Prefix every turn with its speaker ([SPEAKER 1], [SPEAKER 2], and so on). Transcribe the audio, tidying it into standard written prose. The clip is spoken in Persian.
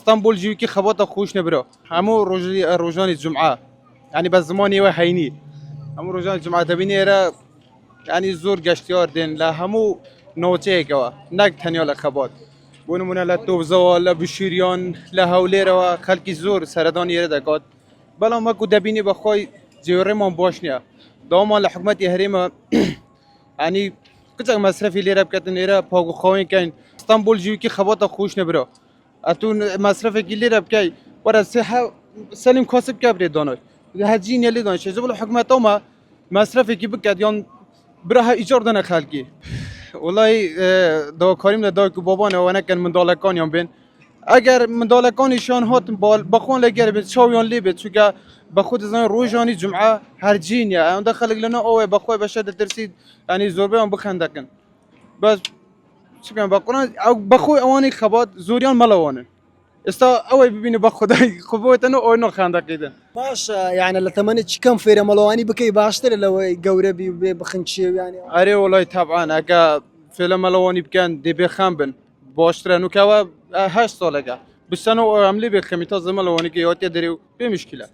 [SPEAKER 1] اسطنبول جيوكي خبطة خوش نبرو همو روجان الجمعة يعني بزماني وحيني همو روجان الجمعة تبيني را يعني زور گشتیار دین لا همو نوچه کوا نک تنیا لخبات بونمونه لا توبزا لا بشیریان لا هولی و خلکی زور سردان یره دکات بلا ما کو دبینی بخوای جوره من باش نیا داما لحکومت هریم يعني كتر مصرفي اللي راب كاتن إيرا باقو خوين كاين اسطنبول جيو كي خبطة خوش نبرا أتون مصرفك اللي راب كاي ورا الساحة سليم كاسب كابري دوناي هجين يلي دوناش زبل الحكومة توما مصرفك بكاد يون براها إيجار دنا خالكي والله دو كريم دا بابانا وانا كان من دالكان يوم بين اگر من دالکانشان هات بال بخون لگر به چاویان لی به چون بخود زن روزانی جمعه هر جینیا اون دخل لنا اوه بخوای بشه ترسید یعنی زوربه هم بخندکن بس چیکار بکنن او بخوای اوانی خبات زوریان ملوانه استا اوه ببینی بخدای خبوتنو او خندکیدن
[SPEAKER 2] باش يعني لتمنى كم فيرة ملواني بكي باشتر لو قوربي بخنشي يعني
[SPEAKER 1] اره والله طبعا اگه فیلم ملوانی بکن دی بخنبن باشتره نو که 8 سالگه بسنو عملی بخمی تا زمان ملوانی که یاتی داری به مشکله